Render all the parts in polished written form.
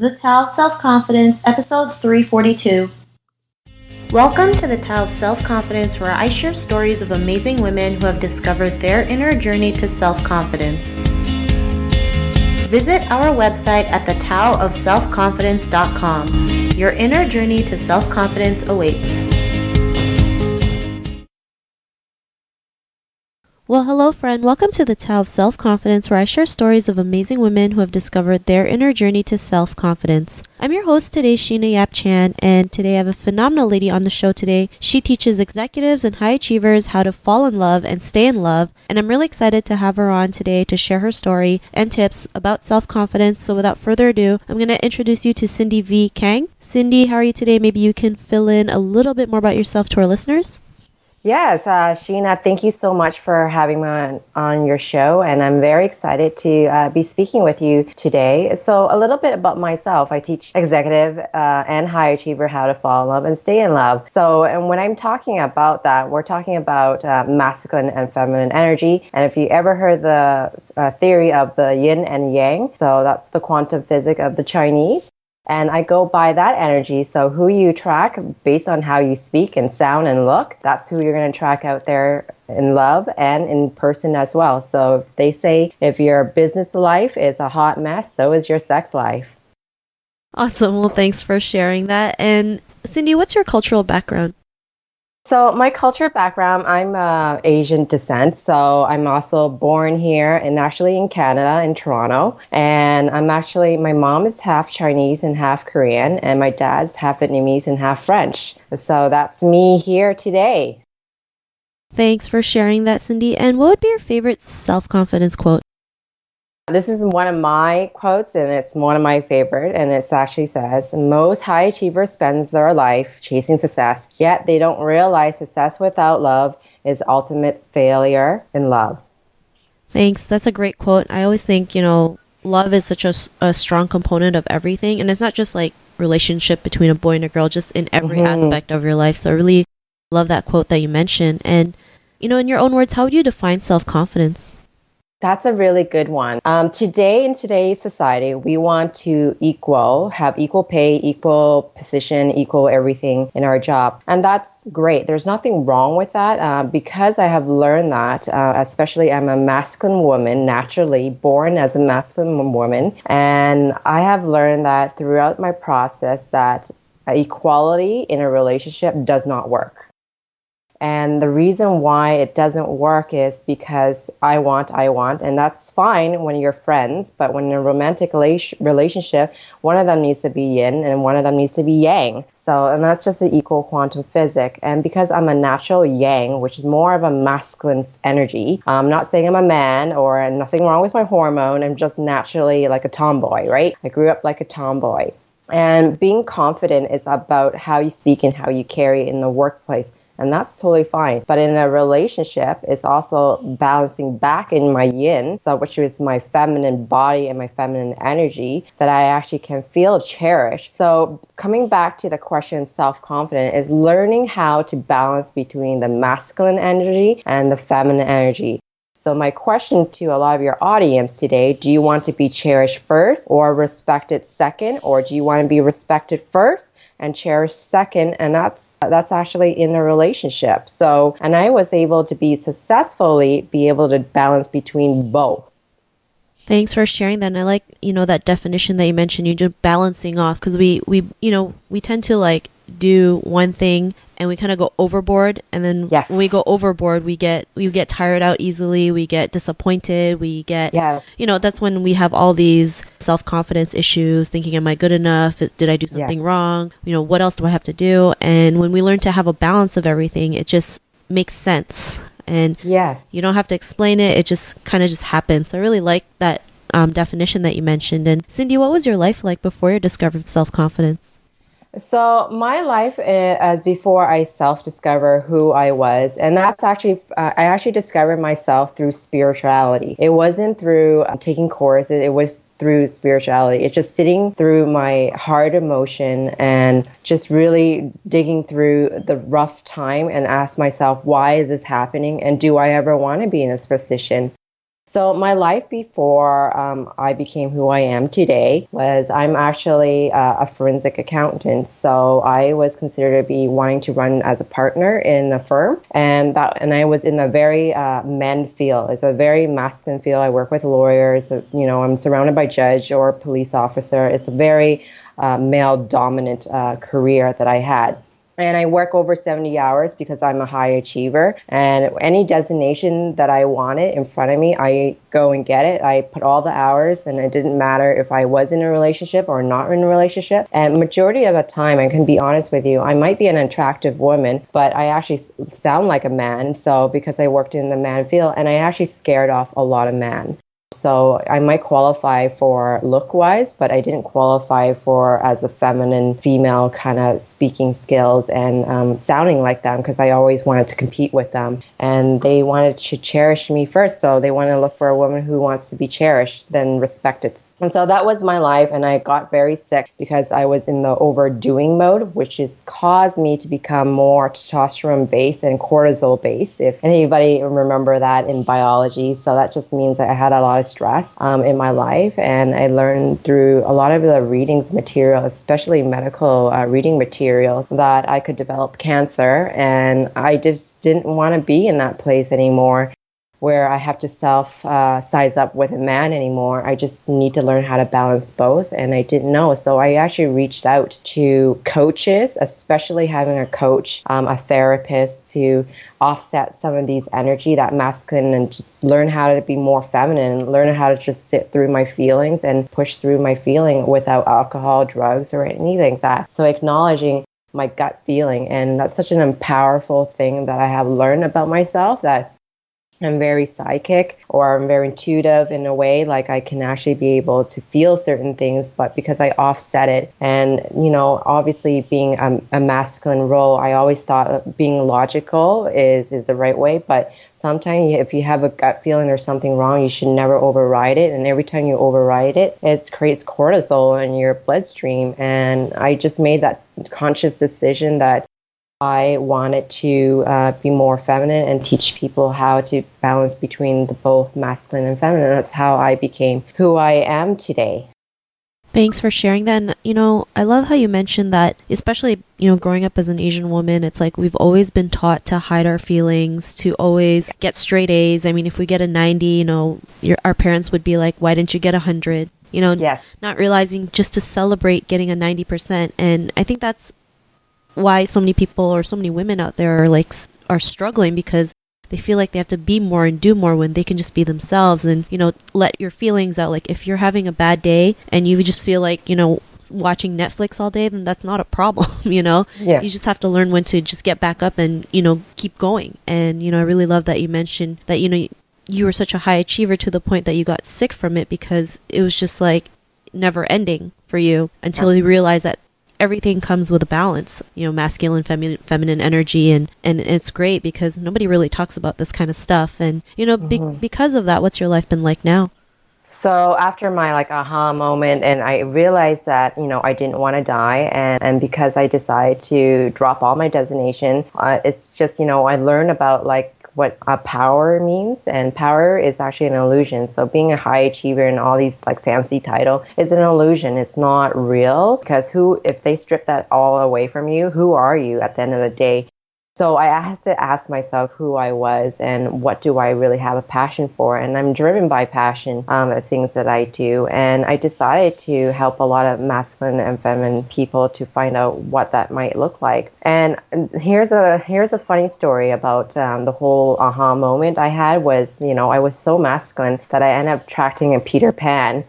The Tao of Self-Confidence, episode 342. Welcome to the Tao of Self-Confidence, where I share stories of amazing women who have discovered their inner journey to self-confidence. Visit our website at thetaoofselfconfidence.com. Your inner journey to self-confidence awaits. Well, hello friend. Welcome to the Tao of Self-Confidence, where I share stories of amazing women who have discovered their inner journey to self-confidence. I'm your host today, Sheena Yap Chan, and today I have a phenomenal lady on the show today. She teaches executives and high achievers how to fall in love and stay in love, and I'm really excited to have her on today to share her story and tips about self-confidence. So without further ado, I'm going to introduce you to Sindy V. Kang. Cindy, how are you today? Maybe you can fill in a little bit more about yourself to our listeners. Yes, Sheena, thank you so much for having me on your show, and I'm very excited to be speaking with you today. So a little bit about myself. I teach executive and high achiever how to fall in love and stay in love. So, and when I'm talking about that, we're talking about masculine and feminine energy. And if you ever heard the theory of the yin and yang, so that's the quantum physics of the Chinese. And I go by that energy. So who you attract based on how you speak and sound and look, that's who you're going to attract out there in love and in person as well. So they say if your business life is a hot mess, so is your sex life. Awesome. Well, thanks for sharing that. And Cindy, what's your cultural background? So my culture background, I'm Asian descent. So I'm also born here and actually in Canada, in Toronto. And my mom is half Chinese and half Korean, and my dad's half Vietnamese and half French. So that's me here today. Thanks for sharing that, Cindy. And what would be your favorite self-confidence quote? This is one of my quotes, and it's one of my favorite, and it actually says, most high achievers spend their life chasing success, yet they don't realize success without love is ultimate failure in love. Thanks. That's a great quote. I always think, love is such a strong component of everything, and it's not just like relationship between a boy and a girl, just in every aspect of your life. So I really love that quote that you mentioned. And, in your own words, how would you define self-confidence? That's a really good one. Today, in today's society, we want to have equal pay, equal position, equal everything in our job. And that's great. There's nothing wrong with that because I have learned that, especially I'm a masculine woman, naturally born as a masculine woman. And I have learned that throughout my process that equality in a relationship does not work. And the reason why it doesn't work is because I want, and that's fine when you're friends, but when in a romantic relationship, one of them needs to be yin and one of them needs to be yang. And that's just the equal quantum physics. And because I'm a natural yang, which is more of a masculine energy, I'm not saying I'm a man or nothing wrong with my hormone, I'm just naturally like a tomboy, right? I grew up like a tomboy. And being confident is about how you speak and how you carry in the workplace. And that's totally fine. But in a relationship, it's also balancing back in my yin, which is my feminine body and my feminine energy, that I actually can feel cherished. So coming back to the question self-confident is learning how to balance between the masculine energy and the feminine energy. So my question to a lot of your audience today, do you want to be cherished first or respected second? Or do you want to be respected first and cherished second? And that's actually in a relationship. And I was able to be able to balance between both. Thanks for sharing that. And I like, that definition that you mentioned, you just balancing off, because we tend to do one thing and we kind of go overboard, and then when we go overboard we get tired out easily, we get disappointed, we get that's when we have all these self-confidence issues, thinking, am I good enough, did I do something wrong, what else do I have to do? And when we learn to have a balance of everything, it just makes sense, and you don't have to explain it, it just kind of just happens. So I really like that definition that you mentioned. And Cindy, what was your life like before your discovery of self-confidence? So my life as before I self-discover who I was, and that's actually, I actually discovered myself through spirituality. It wasn't through taking courses, it was through spirituality. It's just sitting through my hard emotion and just really digging through the rough time and ask myself, why is this happening? And do I ever want to be in this position? So my life before I became who I am today was I'm actually a forensic accountant. So I was considered to be wanting to run as a partner in a firm, and I was in a very men field. It's a very masculine field. I work with lawyers. I'm surrounded by judge or police officer. It's a very male dominant career that I had. And I work over 70 hours because I'm a high achiever. And any designation that I wanted in front of me, I go and get it. I put all the hours, and it didn't matter if I was in a relationship or not in a relationship. And majority of the time, I can be honest with you, I might be an attractive woman, but I actually sound like a man. So because I worked in the man field, and I actually scared off a lot of men. So I might qualify for look-wise, but I didn't qualify for as a feminine female kind of speaking skills and sounding like them, because I always wanted to compete with them. And they wanted to cherish me first, so they want to look for a woman who wants to be cherished, then respected. And so that was my life, and I got very sick because I was in the overdoing mode, which has caused me to become more testosterone-based and cortisol-based, if anybody remember that in biology. So that just means that I had a lot of stress in my life, and I learned through a lot of the readings material, especially medical reading materials, that I could develop cancer, and I just didn't want to be in that place anymore where I have to size up with a man anymore. I just need to learn how to balance both, and I didn't know. So I actually reached out to coaches, especially having a coach, a therapist, to offset some of these energy, that masculine, and just learn how to be more feminine, and learn how to just sit through my feelings and push through my feeling without alcohol, drugs, or anything like that. So acknowledging my gut feeling, and that's such an powerful thing that I have learned about myself, that I'm very psychic, or I'm very intuitive in a way, like I can actually be able to feel certain things, but because I offset it, and obviously being a masculine role, I always thought that being logical is the right way, but sometimes if you have a gut feeling there's something wrong, you should never override it, and every time you override it, it creates cortisol in your bloodstream. And I just made that conscious decision that I wanted to be more feminine and teach people how to balance between the both masculine and feminine. That's how I became who I am today. Thanks for sharing that. And, I love how you mentioned that, especially, growing up as an Asian woman, it's like we've always been taught to hide our feelings, to always get straight A's. I mean, if we get a 90, our parents would be like, why didn't you get 100? Yes. Not realizing just to celebrate getting a 90%. And I think that's why so many people, or so many women out there, are struggling, because they feel like they have to be more and do more when they can just be themselves and let your feelings out. Like if you're having a bad day and you just feel like watching Netflix all day, then that's not a problem. Yeah. You just have to learn when to just get back up and keep going. And I really love that you mentioned that you were such a high achiever to the point that you got sick from it, because it was just like never ending for you until you realize that everything comes with a balance, masculine, feminine energy. And it's great because nobody really talks about this kind of stuff. And, because of that, what's your life been like now? So after my aha moment, and I realized that, I didn't want to die. And because I decided to drop all my designation, it's just, I learned about what power means, and power is actually an illusion. So being a high achiever and all these fancy title is an illusion. It's not real, because if they strip that all away from you, who are you at the end of the day? So I had to ask myself who I was and what do I really have a passion for. And I'm driven by passion, the things that I do. And I decided to help a lot of masculine and feminine people to find out what that might look like. And here's a funny story about the whole aha moment I had was, I was so masculine that I ended up attracting a Peter Pan.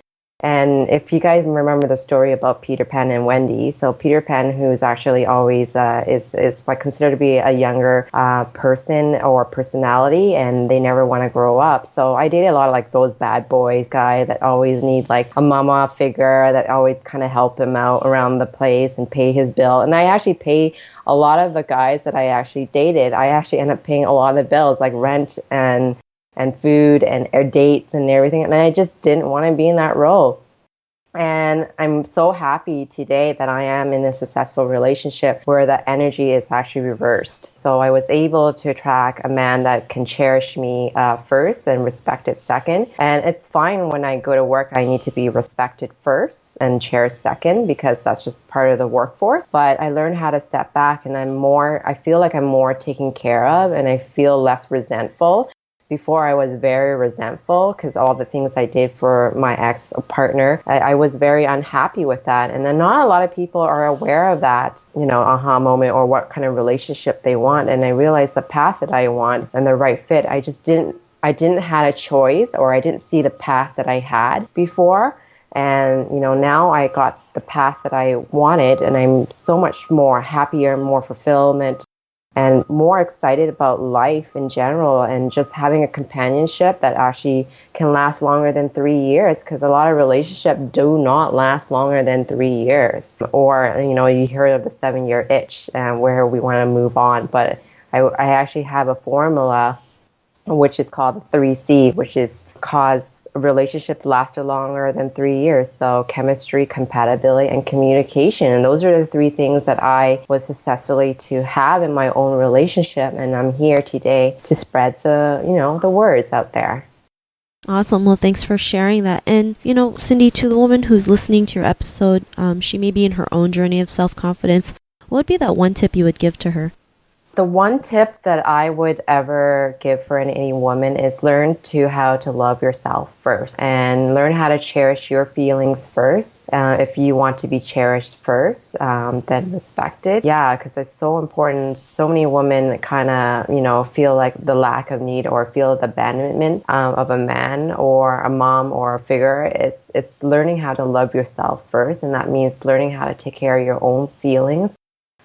And if you guys remember the story about Peter Pan and Wendy, so Peter Pan, who's actually always is considered to be a younger person or personality, and they never want to grow up. So I dated a lot of those bad boys guy that always need a mama figure that always kind of help him out around the place and pay his bill. And I actually pay a lot of the guys that I actually dated. I actually end up paying a lot of the bills, like rent and food and dates and everything. And I just didn't want to be in that role. And I'm so happy today that I am in a successful relationship where that energy is actually reversed. So I was able to attract a man that can cherish me first and respect it second. And it's fine when I go to work, I need to be respected first and cherished second, because that's just part of the workforce. But I learned how to step back, and I feel like I'm more taken care of, and I feel less resentful. Before, I was very resentful because all the things I did for my ex-partner, I was very unhappy with that. And then not a lot of people are aware of that, aha moment or what kind of relationship they want. And I realized the path that I want and the right fit, I didn't have a choice, or I didn't see the path that I had before. And, now I got the path that I wanted, and I'm so much more happier, more fulfillment, and more excited about life in general, and just having a companionship that actually can last longer than 3 years, because a lot of relationships do not last longer than 3 years. Or, you hear of the 7-year itch where we want to move on. But I actually have a formula which is called the 3C, which is cause a relationship lasted longer than 3 years. So chemistry, compatibility, and communication. And those are the 3 things that I was successfully to have in my own relationship. And I'm here today to spread the words out there. Awesome. Well, thanks for sharing that. And, Sindy, to the woman who's listening to your episode, she may be in her own journey of self-confidence. What would be that one tip you would give to her? The one tip that I would ever give for any woman is learn how to love yourself first, and learn how to cherish your feelings first. If you want to be cherished first, then respected. Yeah, because it's so important. So many women kind of, feel like the lack of need or feel the abandonment of a man or a mom or a figure. It's learning how to love yourself first, and that means learning how to take care of your own feelings,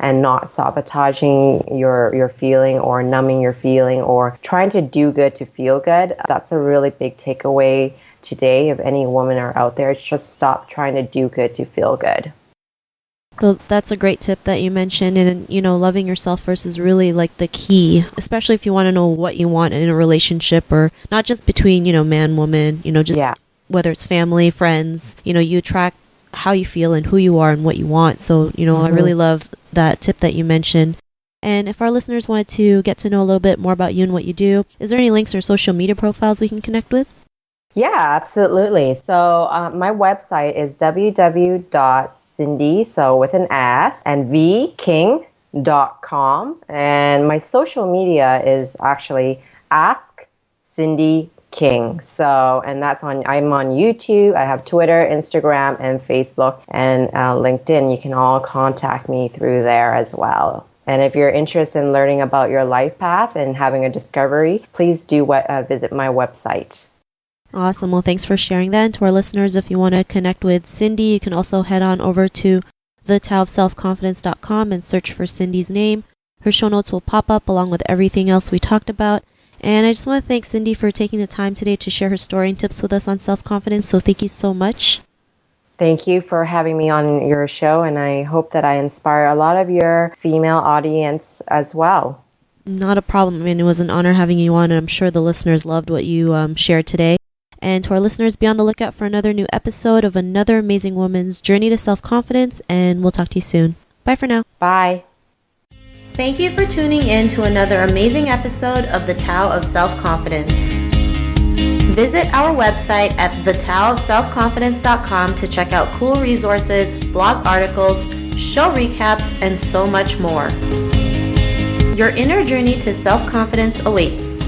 and not sabotaging your feeling or numbing your feeling or trying to do good to feel good. That's a really big takeaway today. If any women are out there, just stop trying to do good to feel good. So that's a great tip that you mentioned. And, loving yourself first is really like the key, especially if you want to know what you want in a relationship, or not just between, man, woman, whether it's family, friends, you attract how you feel and who you are and what you want. So, I really love that tip that you mentioned. And if our listeners wanted to get to know a little bit more about you and what you do, is there any links or social media profiles we can connect with? Yeah, absolutely. So my website is www.sindy, so with an S, and vking.com. And my social media is actually Ask Sindy King. So, and I'm on YouTube. I have Twitter, Instagram, and Facebook, and LinkedIn. You can all contact me through there as well. And if you're interested in learning about your life path and having a discovery, please do visit my website. Awesome. Well, thanks for sharing that. And to our listeners, if you want to connect with Sindy, you can also head on over to thetaoofselfconfidence.com and search for Sindy's name. Her show notes will pop up along with everything else we talked about. And I just want to thank Sindy for taking the time today to share her story and tips with us on self-confidence. So thank you so much. Thank you for having me on your show, and I hope that I inspire a lot of your female audience as well. Not a problem. I mean, it was an honor having you on, and I'm sure the listeners loved what you shared today. And to our listeners, be on the lookout for another new episode of another amazing woman's journey to self-confidence, and we'll talk to you soon. Bye for now. Bye. Thank you for tuning in to another amazing episode of The Tao of Self-Confidence. Visit our website at thetaoofselfconfidence.com to check out cool resources, blog articles, show recaps, and so much more. Your inner journey to self-confidence awaits.